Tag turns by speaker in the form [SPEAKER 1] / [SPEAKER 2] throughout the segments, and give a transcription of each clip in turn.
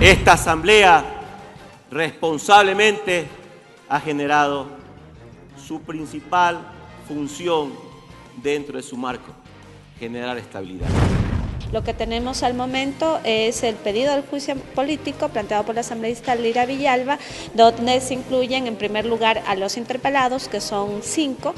[SPEAKER 1] Esta asamblea responsablemente ha generado su principal función dentro de su marco, generar estabilidad.
[SPEAKER 2] Lo que tenemos al momento es el pedido del juicio político planteado por la asambleísta Lira Villalba, donde se incluyen en primer lugar a los interpelados, que son 5.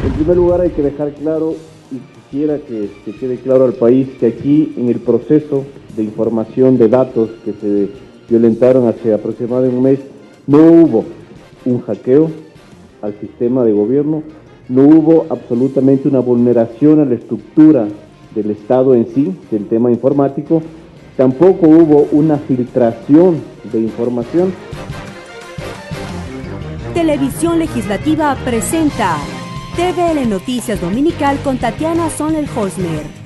[SPEAKER 3] En primer lugar hay que dejar claro, y quisiera que quede claro al país, que aquí en el proceso de información de datos que se violentaron hace aproximadamente un mes, no hubo un hackeo al sistema de gobierno, no hubo absolutamente una vulneración a la estructura del Estado en sí, del tema informático, tampoco hubo una filtración de información.
[SPEAKER 4] Televisión Legislativa presenta TVL Noticias Dominical con Tatiana Sonel-Hosmer.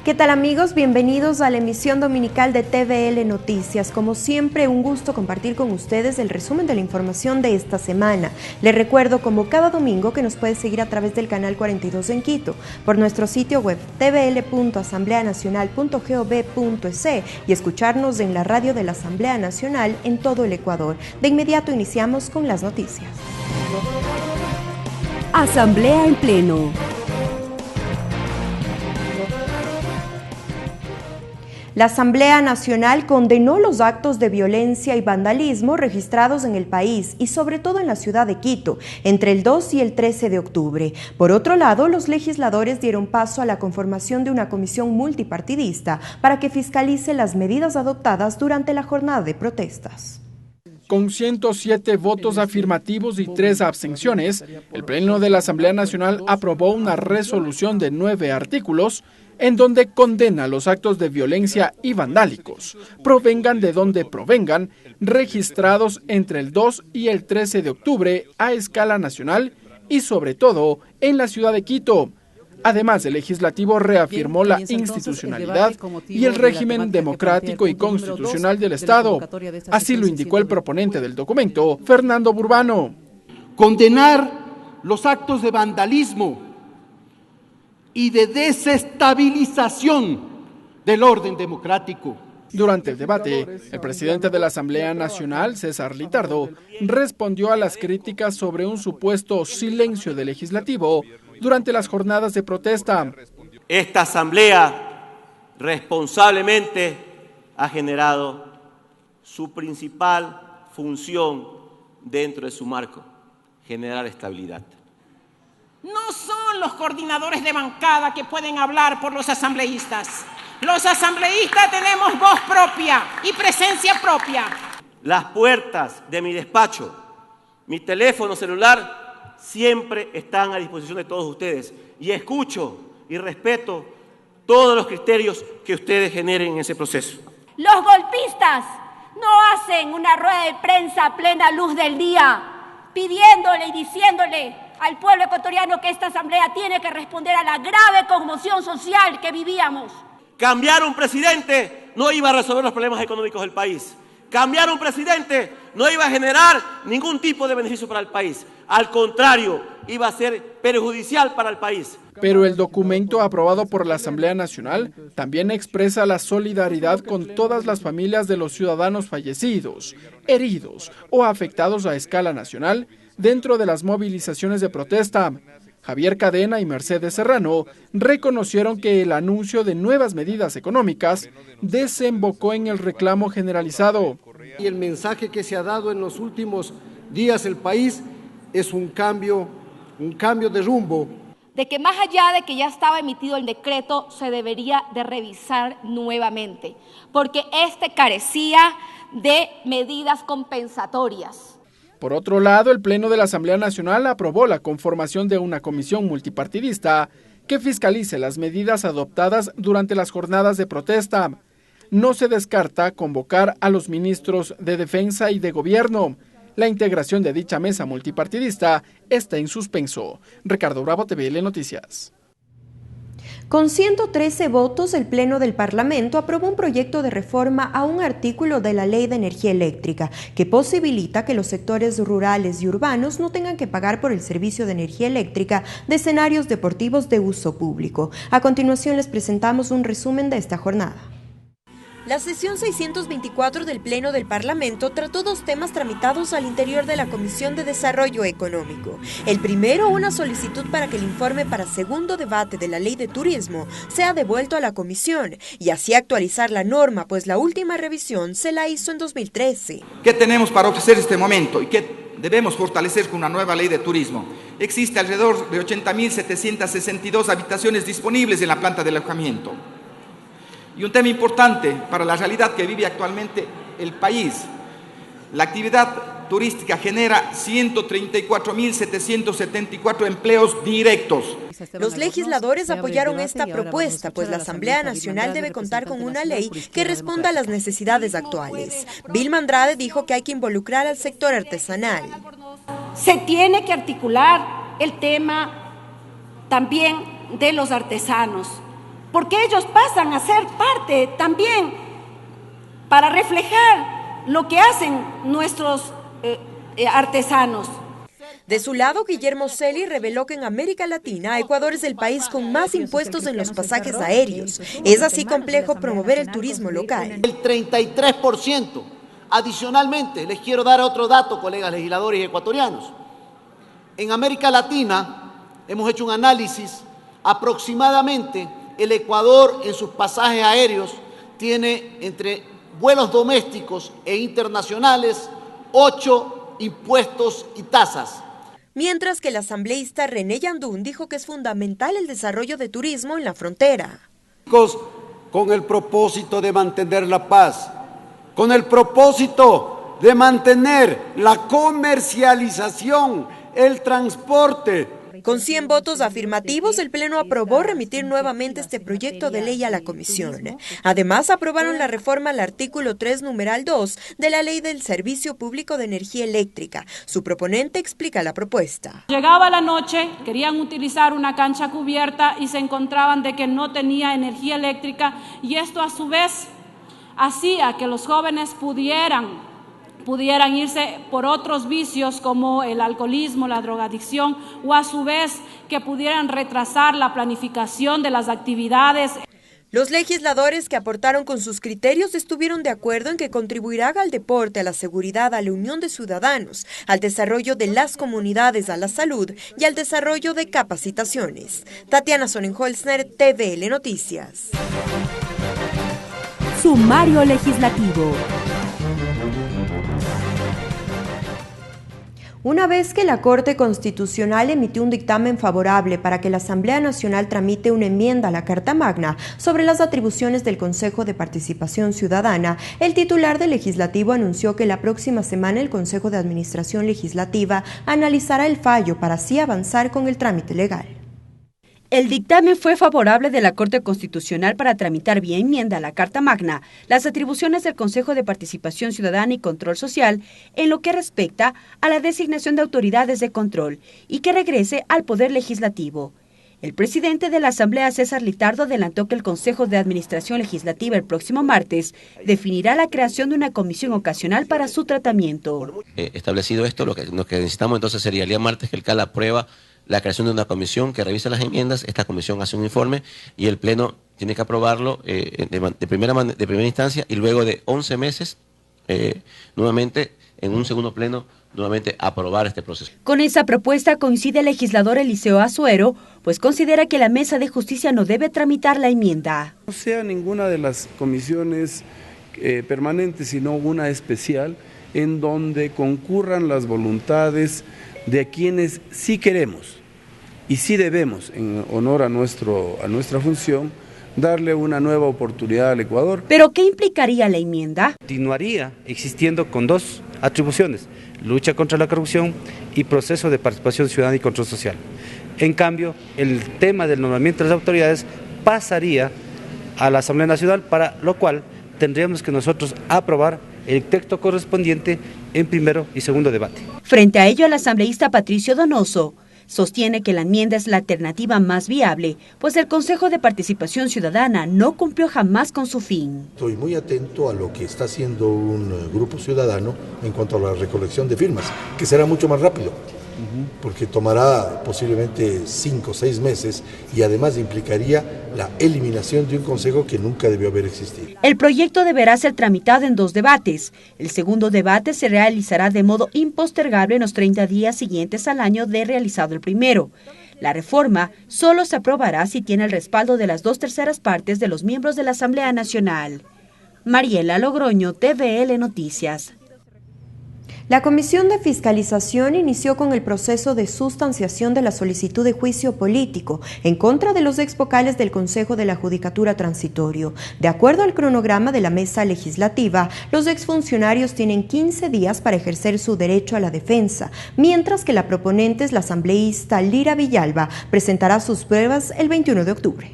[SPEAKER 5] ¿Qué tal, amigos? Bienvenidos a la emisión dominical de TVL Noticias. Como siempre, un gusto compartir con ustedes el resumen de la información de esta semana. Les recuerdo, como cada domingo, que nos puede seguir a través del canal 42 en Quito, por nuestro sitio web tvl.asambleanacional.gov.es y escucharnos en la radio de la Asamblea Nacional en todo el Ecuador. De inmediato iniciamos con las noticias.
[SPEAKER 4] Asamblea en pleno.
[SPEAKER 5] La Asamblea Nacional condenó los actos de violencia y vandalismo registrados en el país y sobre todo en la ciudad de Quito entre el 2 y el 13 de octubre. Por otro lado, los legisladores dieron paso a la conformación de una comisión multipartidista para que fiscalice las medidas adoptadas durante la jornada de protestas.
[SPEAKER 6] Con 107 votos afirmativos y 3 abstenciones, el Pleno de la Asamblea Nacional aprobó una resolución de 9 artículos en donde condena los actos de violencia y vandálicos, provengan de donde provengan, registrados entre el 2 y el 13 de octubre a escala nacional y sobre todo en la ciudad de Quito. Además, el legislativo reafirmó la institucionalidad y el régimen democrático y constitucional del Estado. Así lo indicó el proponente del documento, Fernando Burbano.
[SPEAKER 7] Condenar los actos de vandalismo y de desestabilización del orden democrático.
[SPEAKER 6] Durante el debate, el presidente de la Asamblea Nacional, César Litardo, respondió a las críticas sobre un supuesto silencio del legislativo durante las jornadas de protesta.
[SPEAKER 1] Esta asamblea responsablemente ha generado su principal función dentro de su marco, generar estabilidad.
[SPEAKER 8] No son los coordinadores de bancada que pueden hablar por los asambleístas. Los asambleístas tenemos voz propia y presencia propia.
[SPEAKER 1] Las puertas de mi despacho, mi teléfono celular, siempre están a disposición de todos ustedes. Y escucho y respeto todos los criterios que ustedes generen en ese proceso.
[SPEAKER 9] Los golpistas no hacen una rueda de prensa a plena luz del día, pidiéndole y diciéndole al pueblo ecuatoriano que esta asamblea tiene que responder a la grave conmoción social que vivíamos.
[SPEAKER 1] Cambiar un presidente no iba a resolver los problemas económicos del país. Cambiar un presidente no iba a generar ningún tipo de beneficio para el país. Al contrario, iba a ser perjudicial para el país.
[SPEAKER 6] Pero el documento aprobado por la Asamblea Nacional también expresa la solidaridad con todas las familias de los ciudadanos fallecidos, heridos o afectados a escala nacional dentro de las movilizaciones de protesta. Javier Cadena y Mercedes Serrano reconocieron que el anuncio de nuevas medidas económicas desembocó en el reclamo generalizado.
[SPEAKER 7] Y el mensaje que se ha dado en los últimos días el país es un cambio de rumbo.
[SPEAKER 9] De que más allá de que ya estaba emitido el decreto, se debería de revisar nuevamente, porque este carecía de medidas compensatorias.
[SPEAKER 6] Por otro lado, el Pleno de la Asamblea Nacional aprobó la conformación de una comisión multipartidista que fiscalice las medidas adoptadas durante las jornadas de protesta. No se descarta convocar a los ministros de Defensa y de Gobierno. La integración de dicha mesa multipartidista está en suspenso. Ricardo Bravo, TVL Noticias.
[SPEAKER 5] Con 113 votos, el Pleno del Parlamento aprobó un proyecto de reforma a un artículo de la Ley de Energía Eléctrica que posibilita que los sectores rurales y urbanos no tengan que pagar por el servicio de energía eléctrica de escenarios deportivos de uso público. A continuación les presentamos un resumen de esta jornada. La sesión 624 del Pleno del Parlamento trató dos temas tramitados al interior de la Comisión de Desarrollo Económico. El primero, una solicitud para que el informe para segundo debate de la Ley de Turismo sea devuelto a la Comisión y así actualizar la norma, pues la última revisión se la hizo en 2013.
[SPEAKER 10] ¿Qué tenemos para ofrecer este momento y qué debemos fortalecer con una nueva Ley de Turismo? Existe alrededor de 80.762 habitaciones disponibles en la planta de alojamiento. Y un tema importante para la realidad que vive actualmente el país. La actividad turística genera 134.774 empleos directos.
[SPEAKER 5] Los legisladores apoyaron esta propuesta, pues la Asamblea Nacional debe contar con una ley que responda a las necesidades actuales. Vilma Andrade dijo que hay que involucrar al sector artesanal.
[SPEAKER 9] Se tiene que articular el tema también de los artesanos, porque ellos pasan a ser parte también para reflejar lo que hacen nuestros artesanos.
[SPEAKER 5] De su lado, Guillermo Celi reveló que en América Latina, Ecuador es el país con más impuestos en los pasajes aéreos. Es así complejo promover el turismo local.
[SPEAKER 11] El 33%. Adicionalmente, les quiero dar otro dato, colegas legisladores y ecuatorianos. En América Latina hemos hecho un análisis, aproximadamente el Ecuador en sus pasajes aéreos tiene entre vuelos domésticos e internacionales 8 impuestos y tasas.
[SPEAKER 5] Mientras que el asambleísta René Yandún dijo que es fundamental el desarrollo de turismo en la frontera.
[SPEAKER 7] Con el propósito de mantener la paz, con el propósito de mantener la comercialización, el transporte.
[SPEAKER 5] Con 100 votos afirmativos, el Pleno aprobó remitir nuevamente este proyecto de ley a la Comisión. Además, aprobaron la reforma al artículo 3, numeral 2 de la Ley del Servicio Público de Energía Eléctrica. Su proponente explica la propuesta.
[SPEAKER 12] Llegaba la noche, querían utilizar una cancha cubierta y se encontraban de que no tenía energía eléctrica y esto a su vez hacía que los jóvenes pudieran irse por otros vicios como el alcoholismo, la drogadicción o a su vez que pudieran retrasar la planificación de las actividades.
[SPEAKER 5] Los legisladores que aportaron con sus criterios estuvieron de acuerdo en que contribuirá al deporte, a la seguridad, a la unión de ciudadanos, al desarrollo de las comunidades, a la salud y al desarrollo de capacitaciones. Tatiana Sonnenholzner, TVL Noticias.
[SPEAKER 4] Sumario legislativo.
[SPEAKER 5] Una vez que la Corte Constitucional emitió un dictamen favorable para que la Asamblea Nacional tramite una enmienda a la Carta Magna sobre las atribuciones del Consejo de Participación Ciudadana, el titular del Legislativo anunció que la próxima semana el Consejo de Administración Legislativa analizará el fallo para así avanzar con el trámite legal.
[SPEAKER 13] El dictamen fue favorable de la Corte Constitucional para tramitar vía enmienda a la Carta Magna las atribuciones del Consejo de Participación Ciudadana y Control Social en lo que respecta a la designación de autoridades de control y que regrese al Poder Legislativo. El presidente de la Asamblea, César Litardo, adelantó que el Consejo de Administración Legislativa el próximo martes definirá la creación de una comisión ocasional para su tratamiento.
[SPEAKER 14] Establecido esto, lo que necesitamos entonces sería el día martes que el CAL aprueba la creación de una comisión que revise las enmiendas. Esta comisión hace un informe y el Pleno tiene que aprobarlo de primera instancia y luego de 11 meses nuevamente en un segundo pleno nuevamente aprobar este proceso.
[SPEAKER 13] Con esa propuesta coincide el legislador Eliseo Azuero, pues considera que la Mesa de Justicia no debe tramitar la enmienda.
[SPEAKER 15] No sea ninguna de las comisiones permanentes, sino una especial en donde concurran las voluntades de quienes sí queremos y sí debemos, en honor a nuestra función, darle una nueva oportunidad al Ecuador.
[SPEAKER 13] ¿Pero qué implicaría la enmienda?
[SPEAKER 16] Continuaría existiendo con dos atribuciones: lucha contra la corrupción y proceso de participación ciudadana y control social. En cambio, el tema del nombramiento de las autoridades pasaría a la Asamblea Nacional, para lo cual tendríamos que nosotros aprobar el texto correspondiente en primero y segundo debate.
[SPEAKER 13] Frente a ello, el asambleísta Patricio Donoso Sostiene que la enmienda es la alternativa más viable, pues el Consejo de Participación Ciudadana no cumplió jamás con su fin.
[SPEAKER 17] Estoy muy atento a lo que está haciendo un grupo ciudadano en cuanto a la recolección de firmas, que será mucho más rápido, porque tomará posiblemente 5 o 6 meses y además implicaría la eliminación de un consejo que nunca debió haber existido.
[SPEAKER 13] El proyecto deberá ser tramitado en 2 debates. El segundo debate se realizará de modo impostergable en los 30 días siguientes al año de realizado el primero. La reforma solo se aprobará si tiene el respaldo de las 2/3 partes de los miembros de la Asamblea Nacional. Mariela Logroño, TVL Noticias.
[SPEAKER 5] La Comisión de Fiscalización inició con el proceso de sustanciación de la solicitud de juicio político en contra de los exvocales del Consejo de la Judicatura Transitorio. De acuerdo al cronograma de la mesa legislativa, los exfuncionarios tienen 15 días para ejercer su derecho a la defensa, mientras que la proponente es la asambleísta Lira Villalba, presentará sus pruebas el 21 de octubre.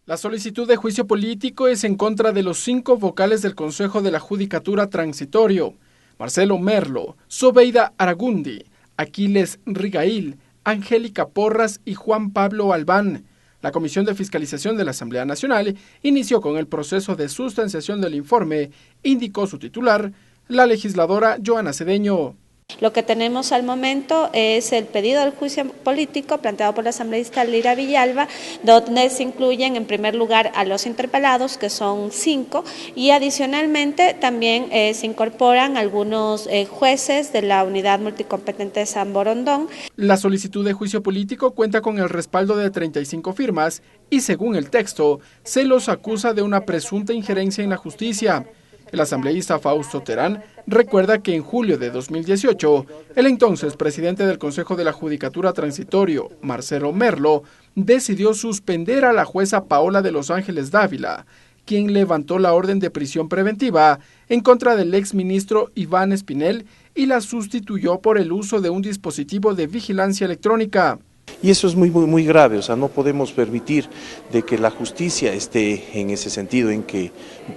[SPEAKER 6] La solicitud de juicio político es en contra de los 5 vocales del Consejo de la Judicatura Transitorio: Marcelo Merlo, Sobeida Aragundi, Aquiles Rigail, Angélica Porras y Juan Pablo Albán. La Comisión de Fiscalización de la Asamblea Nacional inició con el proceso de sustanciación del informe, indicó su titular, la legisladora Joana Cedeño.
[SPEAKER 2] Lo que tenemos al momento es el pedido del juicio político planteado por la asambleísta Lira Villalba, donde se incluyen en primer lugar a los interpelados, que son 5, y adicionalmente también se incorporan algunos jueces de la Unidad Multicompetente de San Borondón.
[SPEAKER 6] La solicitud de juicio político cuenta con el respaldo de 35 firmas y, según el texto, se los acusa de una presunta injerencia en la justicia. El asambleísta Fausto Terán recuerda que en julio de 2018, el entonces presidente del Consejo de la Judicatura Transitorio, Marcelo Merlo, decidió suspender a la jueza Paola de Los Ángeles Dávila, quien levantó la orden de prisión preventiva en contra del exministro Iván Espinel y la sustituyó por el uso de un dispositivo de vigilancia electrónica.
[SPEAKER 18] Y eso es muy grave, o sea, no podemos permitir de que la justicia esté en ese sentido, en que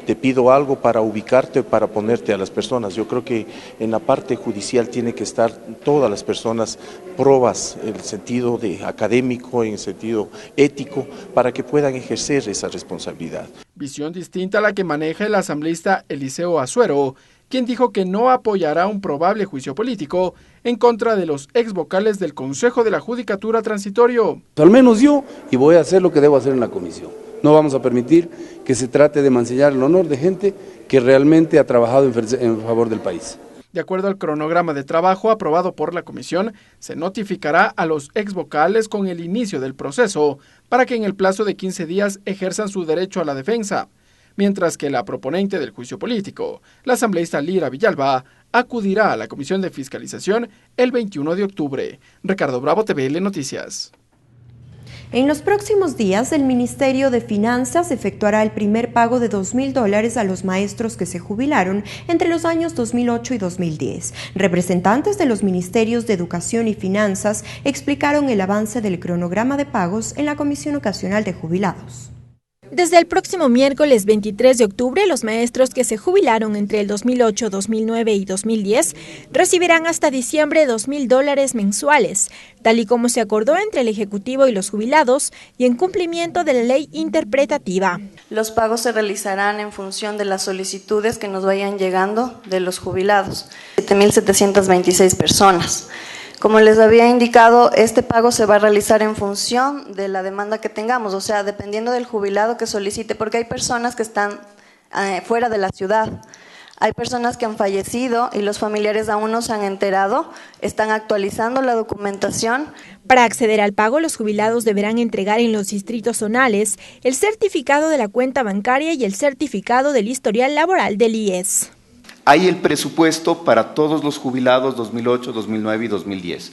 [SPEAKER 18] te pido algo para ubicarte, para ponerte a las personas. Yo creo que en la parte judicial tiene que estar todas las personas probas en el sentido de académico, en el sentido ético, para que puedan ejercer esa responsabilidad.
[SPEAKER 6] Visión distinta a la que maneja el asambleísta Eliseo Azuero, quien dijo que no apoyará un probable juicio político en contra de los exvocales del Consejo de la Judicatura Transitorio.
[SPEAKER 15] Al menos yo, y voy a hacer lo que debo hacer en la comisión. No vamos a permitir que se trate de mancillar el honor de gente que realmente ha trabajado en favor del país.
[SPEAKER 6] De acuerdo al cronograma de trabajo aprobado por la comisión, se notificará a los exvocales con el inicio del proceso para que en el plazo de 15 días ejerzan su derecho a la defensa, mientras que la proponente del juicio político, la asambleísta Lira Villalba, acudirá a la Comisión de Fiscalización el 21 de octubre. Ricardo Bravo, TVL Noticias.
[SPEAKER 5] En los próximos días, el Ministerio de Finanzas efectuará el primer pago de $2,000 a los maestros que se jubilaron entre los años 2008 y 2010. Representantes de los Ministerios de Educación y Finanzas explicaron el avance del cronograma de pagos en la Comisión Ocasional de Jubilados.
[SPEAKER 19] Desde el próximo miércoles 23 de octubre, los maestros que se jubilaron entre el 2008, 2009 y 2010 recibirán hasta diciembre $2,000 mensuales, tal y como se acordó entre el Ejecutivo y los jubilados y en cumplimiento de la ley interpretativa.
[SPEAKER 20] Los pagos se realizarán en función de las solicitudes que nos vayan llegando de los jubilados, 7.726 personas. Como les había indicado, este pago se va a realizar en función de la demanda que tengamos, o sea, dependiendo del jubilado que solicite, porque hay personas que están fuera de la ciudad, hay personas que han fallecido y los familiares aún no se han enterado, están actualizando la documentación.
[SPEAKER 19] Para acceder al pago, los jubilados deberán entregar en los distritos zonales el certificado de la cuenta bancaria y el certificado del historial laboral del IES.
[SPEAKER 21] Hay el presupuesto para todos los jubilados 2008, 2009 y 2010.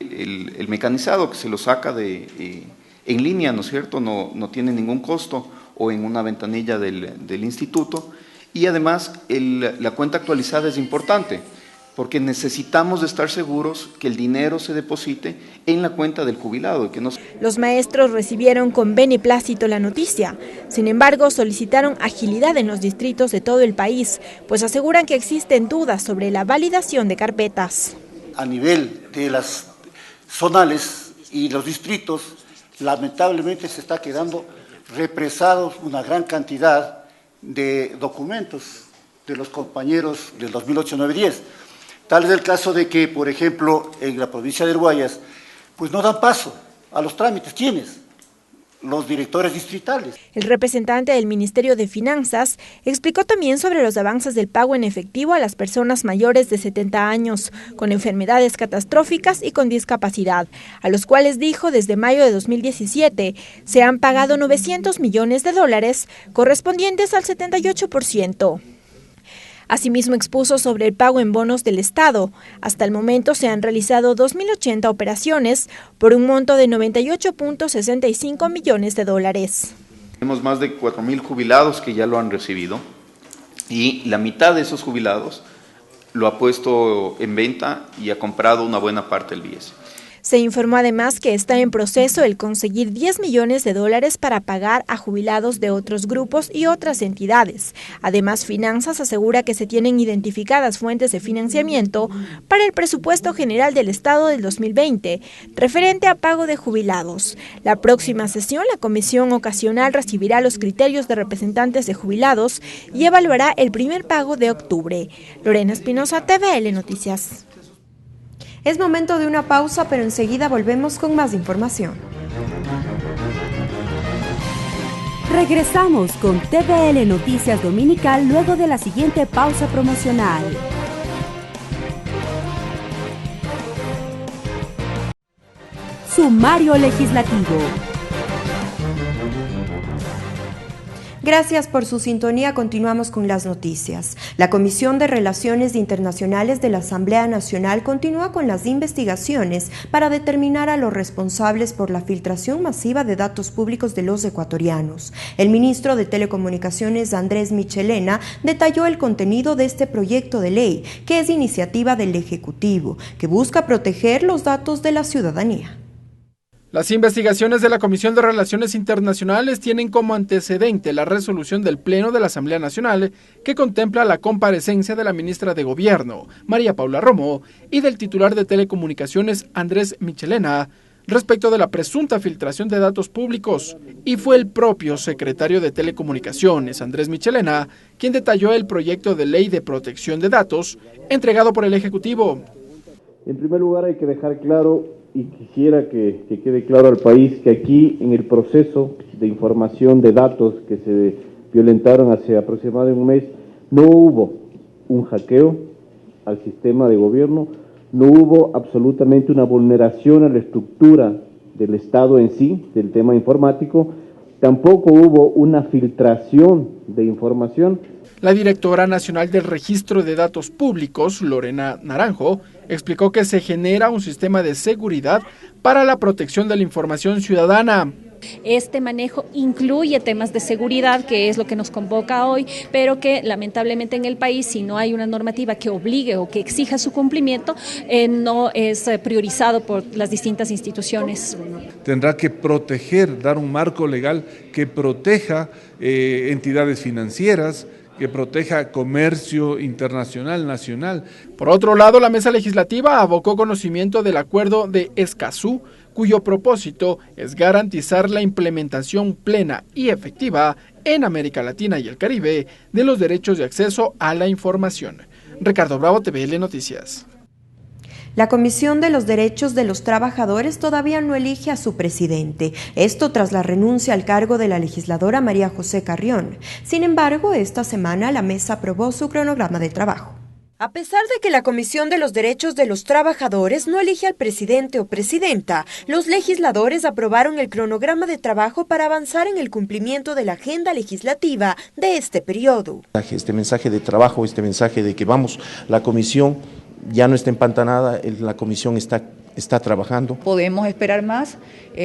[SPEAKER 21] El mecanizado que se lo saca en línea, ¿no es cierto?, no tiene ningún costo, o en una ventanilla del instituto. Y además, la cuenta actualizada es importante, porque necesitamos de estar seguros que el dinero se deposite en la cuenta del jubilado.
[SPEAKER 19] Los maestros recibieron con beneplácito la noticia. Sin embargo, solicitaron agilidad en los distritos de todo el país, pues aseguran que existen dudas sobre la validación de carpetas.
[SPEAKER 22] A nivel de las zonales
[SPEAKER 3] y los distritos, lamentablemente se está quedando represados una gran cantidad de documentos de los compañeros del 2008-9-10. Tal es el caso de que, por ejemplo, en la provincia de Guayas, pues no dan paso a los trámites. ¿Quiénes? Los directores distritales.
[SPEAKER 19] El representante del Ministerio de Finanzas explicó también sobre los avances del pago en efectivo a las personas mayores de 70 años, con enfermedades catastróficas y con discapacidad, a los cuales dijo desde mayo de 2017 se han pagado $900 millones, correspondientes al 78%. Asimismo expuso sobre el pago en bonos del Estado. Hasta el momento se han realizado 2.080 operaciones por un monto de $98.65 millones.
[SPEAKER 21] Tenemos más de 4.000 jubilados que ya lo han recibido y la mitad de esos jubilados lo ha puesto en venta y ha comprado una buena parte del BIES.
[SPEAKER 19] Se informó además que está en proceso el conseguir $10 millones para pagar a jubilados de otros grupos y otras entidades. Además, Finanzas asegura que se tienen identificadas fuentes de financiamiento para el presupuesto general del Estado del 2020, referente a pago de jubilados. La próxima sesión, la Comisión Ocasional recibirá los criterios de representantes de jubilados y evaluará el primer pago de octubre. Lorena Espinosa, TVL Noticias.
[SPEAKER 5] Es momento de una pausa, pero enseguida volvemos con más información.
[SPEAKER 4] Regresamos con TVL Noticias Dominical luego de la siguiente pausa promocional. Sumario legislativo.
[SPEAKER 5] Gracias por su sintonía. Continuamos con las noticias. La Comisión de Relaciones Internacionales de la Asamblea Nacional continúa con las investigaciones para determinar a los responsables por la filtración masiva de datos públicos de los ecuatorianos. El ministro de Telecomunicaciones, Andrés Michelena, detalló el contenido de este proyecto de ley, que es iniciativa del Ejecutivo, que busca proteger los datos de la ciudadanía.
[SPEAKER 6] Las investigaciones de la Comisión de Relaciones Internacionales tienen como antecedente la resolución del Pleno de la Asamblea Nacional que contempla la comparecencia de la ministra de Gobierno, María Paula Romo, y del titular de Telecomunicaciones, Andrés Michelena, respecto de la presunta filtración de datos públicos, y fue el propio secretario de Telecomunicaciones, Andrés Michelena, quien detalló el proyecto de ley de protección de datos entregado por el Ejecutivo.
[SPEAKER 22] En primer lugar, hay que dejar claro, y quisiera que quede claro al país, que aquí en el proceso de información de datos que se violentaron hace aproximadamente un mes, no hubo un hackeo al sistema de gobierno, no hubo absolutamente una vulneración a la estructura del Estado en sí, del tema informático, tampoco hubo una filtración de información.
[SPEAKER 6] La directora nacional del Registro de Datos Públicos, Lorena Naranjo, explicó que se genera un sistema de seguridad para la protección de la información ciudadana.
[SPEAKER 23] Este manejo incluye temas de seguridad, que es lo que nos convoca hoy, pero que lamentablemente en el país, si no hay una normativa que obligue o que exija su cumplimiento, no es priorizado por las distintas instituciones.
[SPEAKER 24] Tendrá que proteger, dar un marco legal que proteja entidades financieras, que proteja comercio internacional, nacional.
[SPEAKER 6] Por otro lado, la mesa legislativa abocó conocimiento del acuerdo de Escazú, cuyo propósito es garantizar la implementación plena y efectiva en América Latina y el Caribe de los derechos de acceso a la información. Ricardo Bravo, TVL Noticias.
[SPEAKER 5] La Comisión de los Derechos de los Trabajadores todavía no elige a su presidente, esto tras la renuncia al cargo de la legisladora María José Carrión. Sin embargo, esta semana la mesa aprobó su cronograma de trabajo. A pesar de que la Comisión de los Derechos de los Trabajadores no elige al presidente o presidenta, los legisladores aprobaron el cronograma de trabajo para avanzar en el cumplimiento de la agenda legislativa de este periodo.
[SPEAKER 18] Este mensaje de trabajo, este mensaje de que vamos, la comisión ya no está empantanada, la comisión está trabajando.
[SPEAKER 25] Podemos esperar más,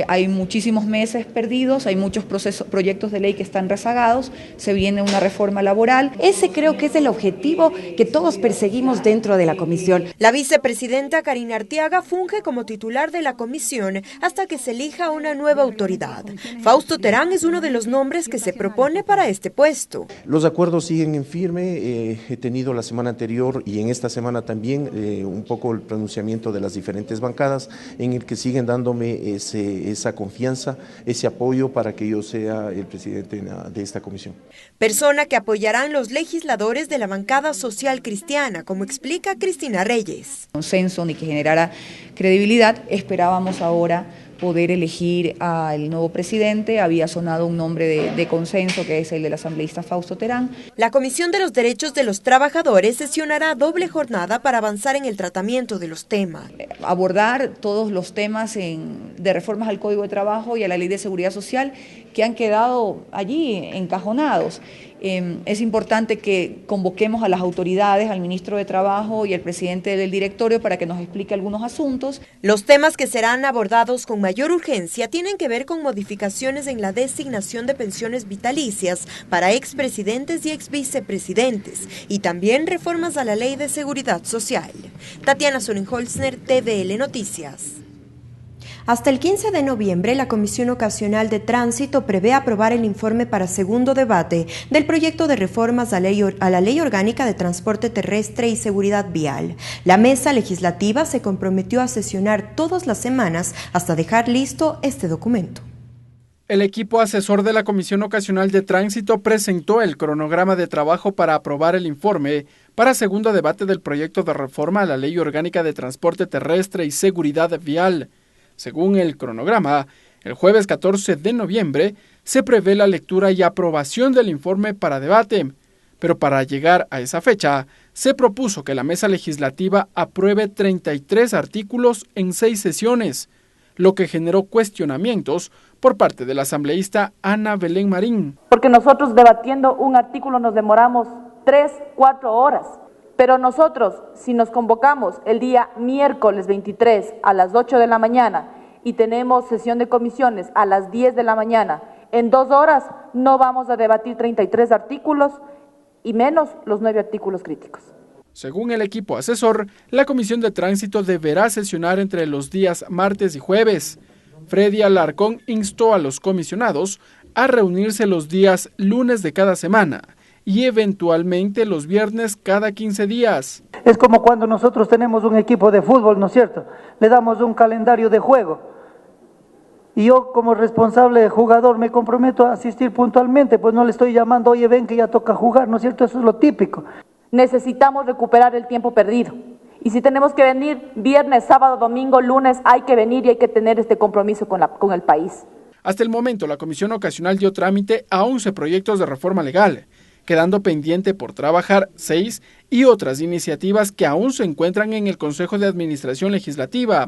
[SPEAKER 25] hay muchísimos meses perdidos, hay muchos proyectos de ley que están rezagados, se viene una reforma laboral.
[SPEAKER 26] Ese creo que es el objetivo que todos perseguimos dentro de la comisión.
[SPEAKER 5] La vicepresidenta Karina Arteaga funge como titular de la comisión hasta que se elija una nueva autoridad. Fausto Terán es uno de los nombres que se propone para este puesto.
[SPEAKER 18] Los acuerdos siguen en firme, he tenido la semana anterior y en esta semana también un poco el pronunciamiento de las diferentes bancadas. bancadas en el que siguen dándome esa confianza, ese apoyo para que yo sea el presidente de esta comisión.
[SPEAKER 5] Persona que apoyarán los legisladores de la bancada social cristiana, como explica Cristina Reyes.
[SPEAKER 25] Consenso ni que generara credibilidad, esperábamos ahora poder elegir al nuevo presidente. Había sonado un nombre de consenso, que es el del asambleísta Fausto Terán.
[SPEAKER 5] La Comisión de los Derechos de los Trabajadores sesionará doble jornada para avanzar en el tratamiento de los temas.
[SPEAKER 25] Abordar todos los temas de reformas al Código de Trabajo y a la Ley de Seguridad Social que han quedado allí encajonados. Es importante que convoquemos a las autoridades, al ministro de Trabajo y al presidente del directorio para que nos explique algunos asuntos.
[SPEAKER 5] Los temas que serán abordados con mayor urgencia tienen que ver con modificaciones en la designación de pensiones vitalicias para expresidentes y exvicepresidentes y también reformas a la Ley de Seguridad Social. Tatiana Sorenholzner, TVL Noticias. Hasta el 15 de noviembre, la Comisión Ocasional de Tránsito prevé aprobar el informe para segundo debate del proyecto de reformas a la Ley Orgánica de Transporte Terrestre y Seguridad Vial. La mesa legislativa se comprometió a sesionar todas las semanas hasta dejar listo este documento.
[SPEAKER 6] El equipo asesor de la Comisión Ocasional de Tránsito presentó el cronograma de trabajo para aprobar el informe para segundo debate del proyecto de reforma a la Ley Orgánica de Transporte Terrestre y Seguridad Vial. Según el cronograma, el jueves 14 de noviembre se prevé la lectura y aprobación del informe para debate, pero para llegar a esa fecha, se propuso que la mesa legislativa apruebe 33 artículos en 6 sesiones, lo que generó cuestionamientos por parte de la asambleísta Ana Belén Marín.
[SPEAKER 1] Porque nosotros debatiendo un artículo nos demoramos 3-4 horas. Pero nosotros, si nos convocamos el día miércoles 23 a las 8 de la mañana y tenemos sesión de comisiones a las 10 de la mañana, en 2 horas no vamos a debatir 33 artículos y menos los 9 artículos críticos.
[SPEAKER 6] Según el equipo asesor, la Comisión de Tránsito deberá sesionar entre los días martes y jueves. Freddy Alarcón instó a los comisionados a reunirse los días lunes de cada semana y eventualmente los viernes cada 15 días.
[SPEAKER 7] Es como cuando nosotros tenemos un equipo de fútbol, ¿no es cierto? Le damos un calendario de juego. Y yo como responsable de jugador me comprometo a asistir puntualmente, pues no le estoy llamando, oye, ven que ya toca jugar, ¿no es cierto? Eso es lo típico.
[SPEAKER 1] Necesitamos recuperar el tiempo perdido. Y si tenemos que venir viernes, sábado, domingo, lunes, hay que venir y hay que tener este compromiso con el país.
[SPEAKER 6] Hasta el momento, la Comisión Ocasional dio trámite a 11 proyectos de reforma legal, quedando pendiente por trabajar 6 y otras iniciativas que aún se encuentran en el Consejo de Administración Legislativa,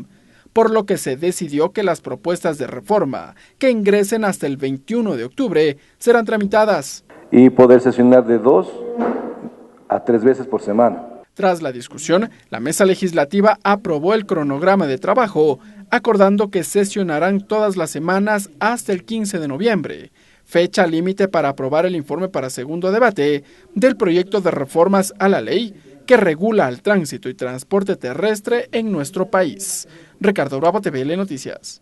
[SPEAKER 6] por lo que se decidió que las propuestas de reforma que ingresen hasta el 21 de octubre serán tramitadas.
[SPEAKER 8] Y poder sesionar de 2 a 3 veces por semana.
[SPEAKER 6] Tras la discusión, la mesa legislativa aprobó el cronograma de trabajo, acordando que sesionarán todas las semanas hasta el 15 de noviembre. Fecha límite para aprobar el informe para segundo debate del proyecto de reformas a la ley que regula el tránsito y transporte terrestre en nuestro país. Ricardo Bravo, TVL Noticias.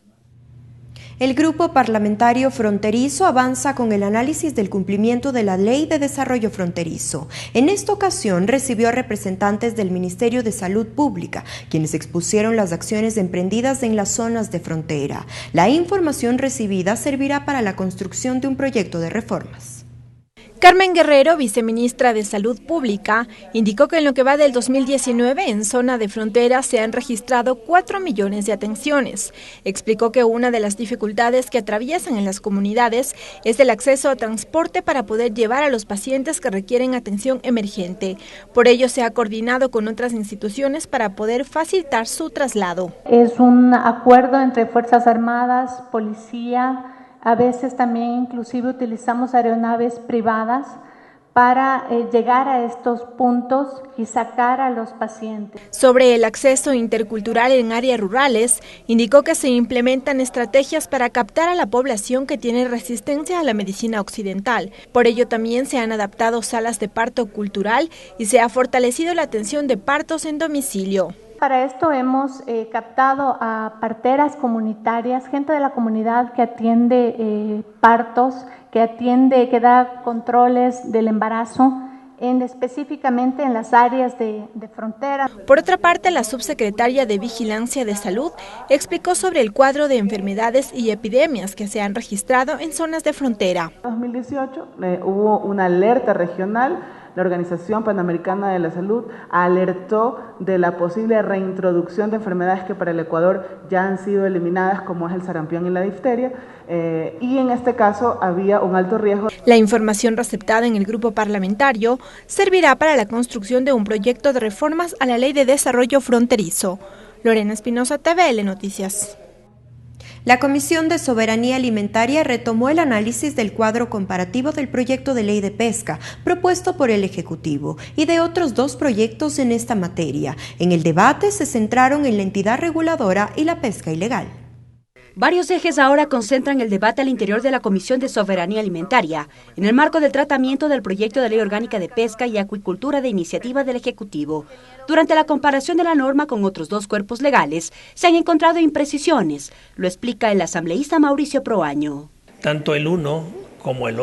[SPEAKER 5] El Grupo Parlamentario Fronterizo avanza con el análisis del cumplimiento de la Ley de Desarrollo Fronterizo. En esta ocasión recibió a representantes del Ministerio de Salud Pública, quienes expusieron las acciones emprendidas en las zonas de frontera. La información recibida servirá para la construcción de un proyecto de reformas.
[SPEAKER 19] Carmen Guerrero, viceministra de Salud Pública, indicó que en lo que va del 2019 en zona de frontera se han registrado 4 millones de atenciones. Explicó que una de las dificultades que atraviesan en las comunidades es el acceso a transporte para poder llevar a los pacientes que requieren atención emergente. Por ello se ha coordinado con otras instituciones para poder facilitar su traslado.
[SPEAKER 9] Es un acuerdo entre Fuerzas Armadas, Policía. A veces también inclusive utilizamos aeronaves privadas para llegar a estos puntos y sacar a los pacientes.
[SPEAKER 19] Sobre el acceso intercultural en áreas rurales, indicó que se implementan estrategias para captar a la población que tiene resistencia a la medicina occidental. Por ello también se han adaptado salas de parto cultural y se ha fortalecido la atención de partos en domicilio.
[SPEAKER 9] Para esto hemos captado a parteras comunitarias, gente de la comunidad que atiende partos, que da controles del embarazo específicamente en las áreas de frontera.
[SPEAKER 19] Por otra parte, la subsecretaria de Vigilancia de Salud explicó sobre el cuadro de enfermedades y epidemias que se han registrado en zonas de frontera.
[SPEAKER 10] En 2018 hubo una alerta regional. La Organización Panamericana de la Salud alertó de la posible reintroducción de enfermedades que para el Ecuador ya han sido eliminadas, como es el sarampión y la difteria, y en este caso había un alto riesgo.
[SPEAKER 19] La información receptada en el grupo parlamentario servirá para la construcción de un proyecto de reformas a la Ley de Desarrollo Fronterizo. Lorena Espinosa, TVL Noticias.
[SPEAKER 5] La Comisión de Soberanía Alimentaria retomó el análisis del cuadro comparativo del proyecto de ley de pesca propuesto por el Ejecutivo y de otros 2 proyectos en esta materia. En el debate se centraron en la entidad reguladora y la pesca ilegal.
[SPEAKER 13] Varios ejes ahora concentran el debate al interior de la Comisión de Soberanía Alimentaria, en el marco del tratamiento del proyecto de ley orgánica de pesca y acuicultura de iniciativa del Ejecutivo. Durante la comparación de la norma con otros 2 cuerpos legales, se han encontrado imprecisiones, lo explica el asambleísta Mauricio Proaño.
[SPEAKER 11] Tanto el uno como el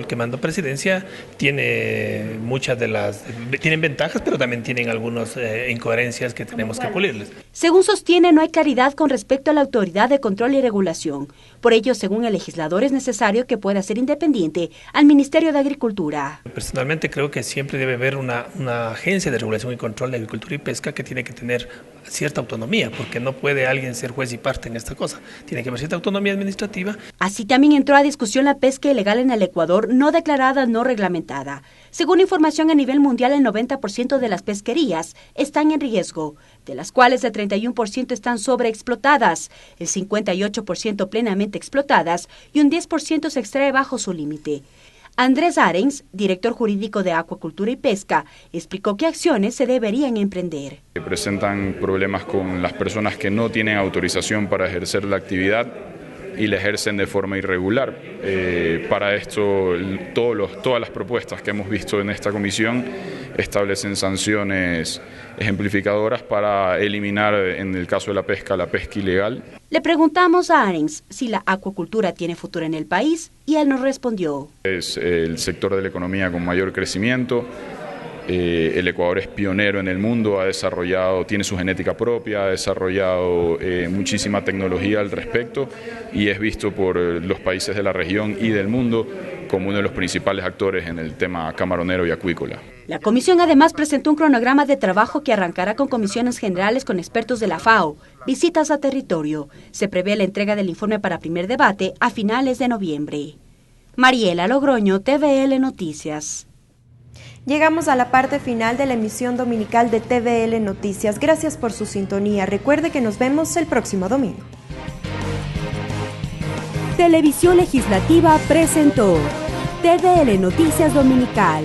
[SPEAKER 11] que mandó presidencia, tiene muchas de tienen ventajas, pero también tienen algunas incoherencias que tenemos que pulirles.
[SPEAKER 13] Según sostiene, no hay claridad con respecto a la autoridad de control y regulación. Por ello, según el legislador, es necesario que pueda ser independiente al Ministerio de Agricultura.
[SPEAKER 11] Personalmente creo que siempre debe haber una agencia de regulación y control de agricultura y pesca que tiene que tener cierta autonomía, porque no puede alguien ser juez y parte en esta cosa. Tiene que haber cierta autonomía administrativa.
[SPEAKER 13] Así también entró a discusión la pesca ilegal en el Ecuador no declarada, no reglamentada. Según información a nivel mundial, el 90% de las pesquerías están en riesgo, de las cuales el 31% están sobreexplotadas, el 58% plenamente explotadas y un 10% se extrae bajo su límite. Andrés Arens, director jurídico de Acuacultura y Pesca, explicó qué acciones se deberían emprender.
[SPEAKER 12] Presentan problemas con las personas que no tienen autorización para ejercer la actividad y la ejercen de forma irregular. Para esto, todas las propuestas que hemos visto en esta comisión establecen sanciones ejemplificadoras para eliminar, en el caso de la pesca ilegal.
[SPEAKER 13] Le preguntamos a Arens si la acuacultura tiene futuro en el país y él nos respondió.
[SPEAKER 12] Es el sector de la economía con mayor crecimiento. El Ecuador es pionero en el mundo, tiene su genética propia, ha desarrollado muchísima tecnología al respecto y es visto por los países de la región y del mundo como uno de los principales actores en el tema camaronero y acuícola.
[SPEAKER 13] La comisión además presentó un cronograma de trabajo que arrancará con comisiones generales con expertos de la FAO, visitas a territorio. Se prevé la entrega del informe para primer debate a finales de noviembre. Mariela Logroño, TVL Noticias.
[SPEAKER 5] Llegamos a la parte final de la emisión dominical de TVL Noticias. Gracias por su sintonía. Recuerde que nos vemos el próximo domingo.
[SPEAKER 4] Televisión Legislativa presentó TVL Noticias Dominical.